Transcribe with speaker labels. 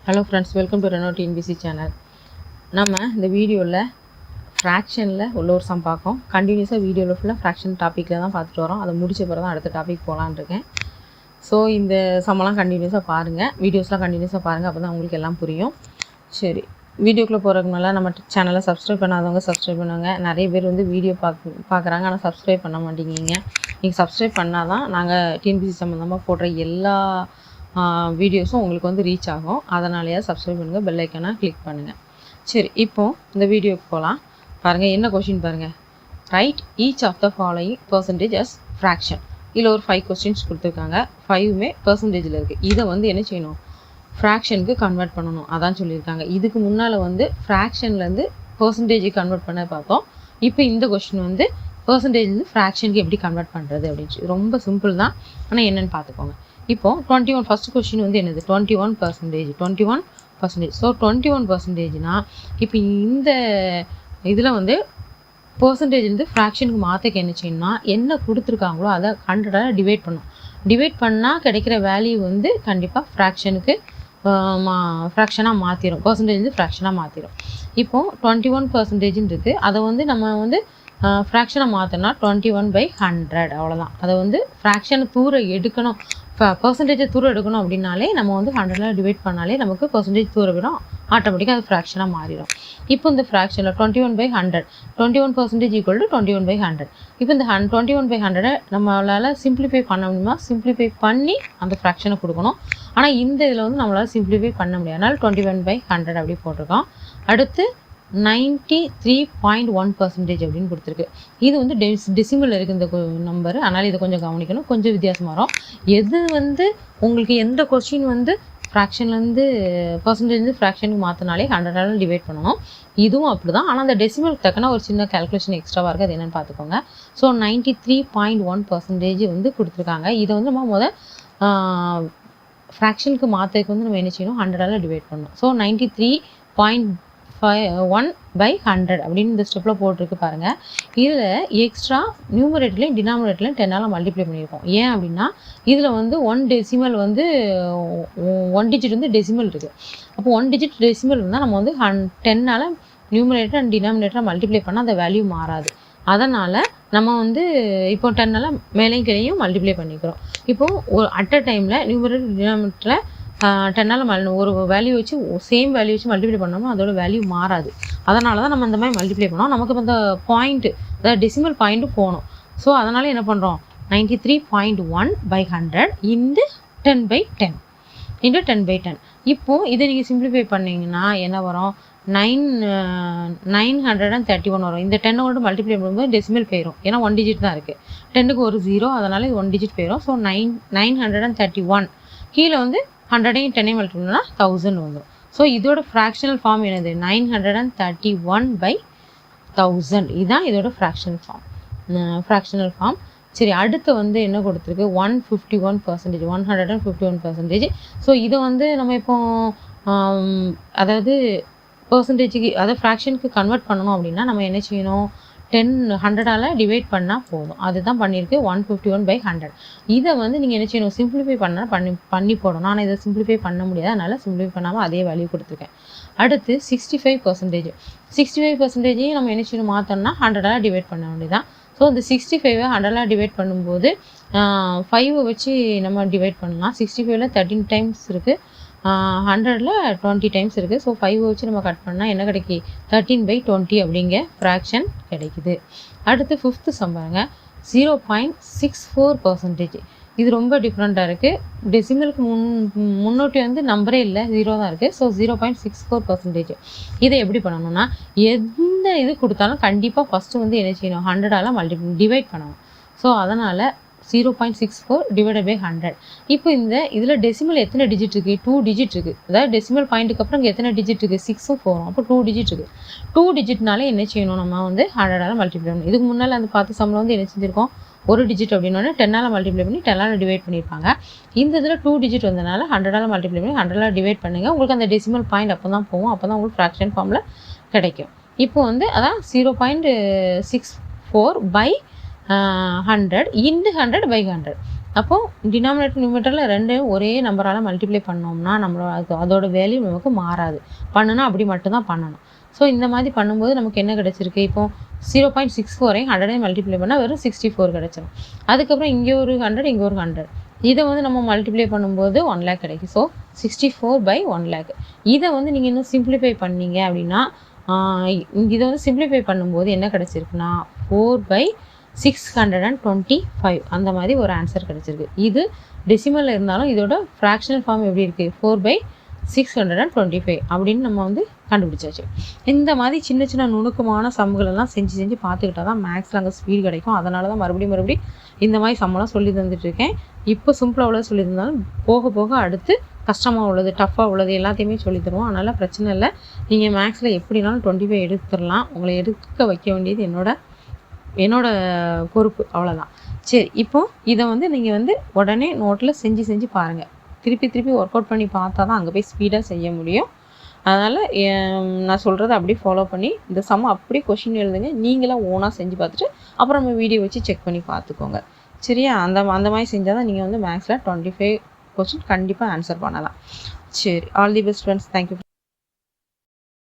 Speaker 1: Hello friends, welcome to Renault TNBC channel. நம்ம இந்த வீடியோவில் ஃப்ராக்ஷனில் உள்ள ஒரு சம் பார்க்கோம். கண்டினியூஸாக வீடியோவில் ஃபுல்லாக ஃப்ராக்ஷன் டாப்பிக்கில் தான் பார்த்துட்டு வரோம். அதை முடிச்ச பிறகு தான் அடுத்த டாபிக் போகலான்னு இருக்கேன். ஸோ இந்த சம்மெல்லாம் கண்டினியூஸாக பாருங்கள், வீடியோஸ்லாம் கண்டினியூஸாக பாருங்கள், அப்போ தான் உங்களுக்கு எல்லாம் புரியும். சரி, வீடியோக்குள்ளே போகிறதுக்கு முன்னால நம்ம சேனலை சப்ஸ்கிரைப் பண்ணாதவங்க சப்ஸ்கிரைப் பண்ணுவாங்க. நிறைய பேர் வந்து வீடியோ பார்க்குறாங்க, ஆனால் சப்ஸ்கிரைப் பண்ண மாட்டேங்கிங்க. நீங்கள் சப்ஸ்கிரைப் பண்ணால் தான் நாங்கள் டிஎன்பிசி சம்மந்தமாக போடுற எல்லா வீடியோஸும் உங்களுக்கு வந்து ரீச் ஆகும். அதனாலேயே சப்ஸ்கிரைப் பண்ணுங்கள், பெல் ஐக்கானை கிளிக் பண்ணுங்கள். சரி, இப்போது இந்த வீடியோக்கு போகலாம். பாருங்கள், என்ன கொஷின் பாருங்கள். Right each of the following percentage as fraction. இதில் ஒரு 5 கொஸ்டின்ஸ் கொடுத்துருக்காங்க. 5மே பர்சன்டேஜில் இருக்குது. இதை வந்து என்ன செய்யணும், ஃப்ராக்ஷனுக்கு கன்வெர்ட் பண்ணணும், அதான் சொல்லியிருக்காங்க. இதுக்கு முன்னால் வந்து ஃப்ராக்ஷன்லேருந்து பர்சன்டேஜுக்கு கன்வெர்ட் பண்ண பார்த்தோம். இப்போ இந்த கொஸ்டின் வந்து பர்சன்டேஜ்லேருந்து ஃப்ராக்ஷனுக்கு எப்படி கன்வெர்ட் பண்ணுறது அப்படின்னு ரொம்ப சிம்பிள் தான், ஆனால் என்னென்னு பார்த்துக்கோங்க. இப்போது 21 ஃபஸ்ட் கொஸ்டின் வந்து என்னது, 21%. ஸோ 21%னா இப்போ இந்த இதில் வந்து பர்சன்டேஜ்லேருந்து ஃப்ராக்ஷனுக்கு மாற்றக்கு என்ன செய்யணும்னா, என்ன கொடுத்துருக்காங்களோ அதை 100ஆல் டிவைட் பண்ணணும். டிவைட் பண்ணால் கிடைக்கிற வேல்யூ வந்து கண்டிப்பாக ஃப்ராக்ஷனாக மாற்றிடும், பர்சன்டேஜ்லேருந்து ஃப்ராக்ஷனாக மாற்றிடும். இப்போது 21% இருக்குது, அதை வந்து நம்ம வந்து ஃப்ராக்ஷனை மாற்றினா 21/100 அவ்வளோதான். அதை வந்து ஃப்ராக்ஷனை தூர எடுக்கணும், பர்சன்டேஜை தூர எடுக்கணும் அப்படின்னாலே நம்ம வந்து 100ஆல் டிவைட் பண்ணாலே நமக்கு பர்சன்டேஜ் தூர விடும், ஆட்டோமேட்டிக்காக அது ஃப்ராக்ஷனாக மாறிடும். இப்போ இந்த ஃப்ராக்ஷனில் 21/100, 21% ஈக்குவல் டு 21/100. இப்போ இந்த 21/100 நம்மளால் சிம்பிளிஃபை பண்ண முடியுமா, சிம்பிளிஃபை பண்ணி அந்த ஃப்ராக்ஷனை கொடுக்கணும். ஆனால் இந்த இதில் வந்து நம்மளால் சிம்பிளிஃபை பண்ண முடியாது, அதனால் 21/100 அப்படி போட்டிருக்கோம். அடுத்து 93.1% அப்படின்னு கொடுத்துருக்கு. இது வந்து டெசிமல் இருக்குது இந்த நம்பரு, அதனால் இதை கொஞ்சம் கவனிக்கணும், கொஞ்சம் வித்தியாசமாக வரும். எது வந்து உங்களுக்கு எந்த கொஸ்டின் வந்து ஃப்ராக்ஷன்லேருந்து பர்சன்டேஜ்லேருந்து ஃப்ராக்ஷனுக்கு மாற்றினாலே 100ஆல் டிவைட் பண்ணணும். இதுவும் அப்படி தான், ஆனால் அந்த டெசிமலுக்கு தக்கன ஒரு சின்ன கேல்குலேஷன் எக்ஸ்ட்ராவாக இருக்குது, அது என்னென்னு பார்த்துக்கோங்க. ஸோ 93.1% வந்து கொடுத்துருக்காங்க. இதை வந்து நம்ம ஃப்ராக்ஷனுக்கு மாற்றதுக்கு வந்து நம்ம என்ன செய்யணும், 100ஆல் டிவைட் பண்ணணும். ஸோ 93.1/100 அப்படின்னு இந்த ஸ்டெப்பில் போட்டிருக்கு பாருங்கள். இதில் எக்ஸ்ட்ரா நியூமரேட்டர்லையும் டினாமினேட்டர்லையும் 10ஆல் மல்டிப்ளை பண்ணியிருக்கோம். ஏன் அப்படின்னா இதில் வந்து 1 டெசிமல் வந்து 1 டிஜிட் வந்து டெசிமல் இருக்குது. அப்போ 1 டிஜிட் டெசிமல் இருந்தால் நம்ம வந்து 10ஆல் நியூமரேட்டர் அண்ட் டினாமினேட்டரை மல்டிப்ளை பண்ணால் அந்த வேல்யூ மாறாது. அதனால் நம்ம வந்து இப்போ 10ஆல் மேலேயும் கீழேயும் மல்டிப்ளை பண்ணிக்கிறோம். இப்போது ஒரு அட் அ டைமில் நியூமரேட்டர் டினாமினேட்டரில் 10ஆல் ஒரு வேல்யூ வச்சு சேம் வேல்யூ வச்சு மல்டிப்ளை பண்ணோம்னா அதோட வேல்யூ மாறாது. அதனால தான் நம்ம இந்த மாதிரி மல்டிப்ளை பண்ணோம். நமக்கு அந்த பாயிண்ட்டு, அதாவது டெசிமல் பாயிண்ட்டு போகணும். ஸோ அதனால் என்ன பண்ணுறோம், 93.1/100 இன்டு 10/10 இன்டு 10/10. இப்போது இதை நீங்கள் சிம்பிளிஃபை பண்ணிங்கன்னா என்ன வரும், 931 வரும். இந்த 10ஓட மல்டிப்ளை பண்ணும்போது டெசிமல் போயிடும், ஏன்னா 1 டிஜிட் தான் இருக்குது. 10க்கு ஒரு 0, அதனால் இது 1 டிஜிட் போயிடும். ஸோ 931 கீழே வந்து 100ஐயும் 10ஐயும் மல்டிப்ளை பண்ணால் 1000 வந்துடும். ஸோ இதோட ஃப்ராக்ஷனல் ஃபார்ம் என்னது, 931/1000. இதுதான் இதோட ஃப்ராக்ஷனல் ஃபார்ம். சரி, அடுத்து வந்து என்ன கொடுத்துருக்கு, 151%. ஸோ இதை வந்து நம்ம இப்போ அதாவது பர்சன்டேஜுக்கு, அதாவது ஃப்ராக்ஷனுக்கு கன்வெர்ட் பண்ணணும் அப்படின்னா நம்ம என்ன செய்யணும், 100ஆல் டிவைட் பண்ணால் போதும். அதுதான் பண்ணியிருக்கு, 151/100. இதை வந்து நீங்கள் என்ன செய்யணும், சிம்பிளிஃபை பண்ணி போடணும். ஆனால் இதை சிம்பிளிஃபை பண்ண முடியாது, அதனால் சிம்பிளிஃபை பண்ணாமல் அதே வேல்யூ கொடுத்துருக்கேன். அடுத்து 65%. 65%ஐயும் நம்ம என்ன செய்யணும், மாற்றோம்னா 100ஆல் டிவைட் பண்ண வேண்டியதான். ஸோ இந்த 65ஐ 100ஆல் டிவைட் பண்ணும்போது 5 வச்சு நம்ம டிவைட் பண்ணலாம். 65ல் 13 டைம்ஸ் இருக்குது, 100ல் 20 டைம்ஸ் இருக்குது. ஸோ 5 வச்சு நம்ம கட் பண்ணால் என்ன கிடைக்கி, 13/20 அப்படிங்க ஃப்ராக்ஷன் கிடைக்குது. அடுத்து 5th சம் பாருங்க, 0.64%. இது ரொம்ப டிஃப்ரெண்ட்டாக இருக்குது. டெசிமலுக்கு முன்னோட்டி வந்து நம்பரே இல்லை, 0 தான் இருக்குது. ஸோ 0.64%. இதை எப்படி பண்ணணும்னா, எந்த இது கொடுத்தாலும் கண்டிப்பாக ஃபஸ்ட்டு வந்து என்ன செய்யணும், 100ஆல் டிவைட் பண்ணணும். ஸோ அதனால் 0.64 டிவைடட் பை 100. இப்போ இந்த இதில் டெசிமல் எத்தனை டிஜிட் இருக்குது, 2 டிஜிட் இருக்குது. அதாவது டெசிமல் பாயிண்ட்டுக்கு அப்புறம் இங்கே எத்தனை டிஜிட் இருக்குது, 6ம் 4ம், அப்போ 2 டிஜிட் இருக்குது. 2 டிஜிட்னால என்ன செய்யணும், நம்ம வந்து 100ஆல் மல்டிப்ளை பண்ணணும். இதுக்கு முன்னால் அந்த பார்த்து சம்மில் வந்து என்ன செஞ்சுருக்கோம், 1 டிஜிட் அப்படின்னோடனே 10ஆல் மல்டிப்ளை பண்ணி 10ஆல் டிவைட் பண்ணியிருப்பாங்க. இந்த இதில் 2 டிஜிட் வந்தனால 100ஆல் மல்டிப்ளை பண்ணி 100ஆல் டிவைட் பண்ணுங்கள். உங்களுக்கு அந்த டெசிமல் பாயிண்ட் அப்போ தான் போகும், அப்போ தான் உங்களுக்கு ஃப்ராக்ஷன் ஃபார்மில் கிடைக்கும். இப்போ வந்து அதான் 0.64/100 இன்டு 100/100. அப்போது டினாமினேட்டர் நியூமரேட்டரில் ரெண்டையும் ஒரே நம்பரால் மல்டிப்ளை பண்ணோம்னா அதோட வேல்யூ நமக்கு மாறாது. பண்ணுனா அப்படி மட்டும்தான் பண்ணணும். ஸோ இந்த மாதிரி பண்ணும்போது நமக்கு என்ன கிடச்சிருக்கு, இப்போது 0.64 100 மல்டிப்ளை பண்ணால் வெறும் 64 கிடச்சிரும். அதுக்கப்புறம் இங்கே ஒரு 100 இங்கே ஒரு 100 இதை வந்து நம்ம மல்டிப்ளை பண்ணும்போது 1 lakh கிடைக்கும். So 64/1 lakh. இதை வந்து நீங்கள் இன்னும் சிம்பிளிஃபை பண்ணீங்க அப்படின்னா இதை வந்து சிம்பிளிஃபை பண்ணும்போது என்ன கிடச்சிருக்குன்னா 4/625 அந்த மாதிரி ஒரு ஆன்சர் கிடச்சிருக்கு. இது டெசிமலில் இருந்தாலும் இதோட ஃப்ராக்ஷனல் ஃபார்ம் எப்படி இருக்குது, 4/625 அப்படின்னு நம்ம வந்து கண்டுபிடிச்சாச்சு. இந்த மாதிரி சின்ன சின்ன நுணுக்கமான சம்களெல்லாம் செஞ்சு பார்த்துக்கிட்டா தான் மேக்ஸில் அங்கே ஸ்பீடு கிடைக்கும். அதனால தான் மறுபடியும் இந்த மாதிரி சம்மெல்லாம் சொல்லி தந்துட்டுருக்கேன். இப்போ சிம்பிளாக உள்ளது சொல்லி தந்தாலும் போக போக அடுத்து கஷ்டமாக உள்ளது டஃப்பாக உள்ளது எல்லாத்தையுமே சொல்லி தருவோம். அதனால் பிரச்சனை இல்லை. நீங்கள் மேக்ஸில் எப்படினாலும் 25 எடுத்துடலாம். உங்களை எடுக்க வைக்க வேண்டியது என்னோட பொறுப்பு, அவ்வளோதான். சரி, இப்போது இதை வந்து நீங்கள் வந்து உடனே நோட்டில் செஞ்சு பாருங்கள். திருப்பி ஒர்க் அவுட் பண்ணி பார்த்தா தான் அங்கே போய் ஸ்பீடாக செய்ய முடியும். அதனால் நான் சொல்கிறத அப்படியே ஃபாலோ பண்ணி இந்த சம் அப்படியே கொஷின் எழுதுங்க. நீங்களாம் ஓனாக செஞ்சு பார்த்துட்டு அப்புறம் நம்ம வீடியோ வச்சு செக் பண்ணி பார்த்துக்கோங்க. சரியா? அந்த மாதிரி செஞ்சால் தான் நீங்கள் வந்து மேக்ஸில் 25 கொஸ்டின் கண்டிப்பாக ஆன்சர் பண்ணலாம். சரி, all the best friends. Thank you.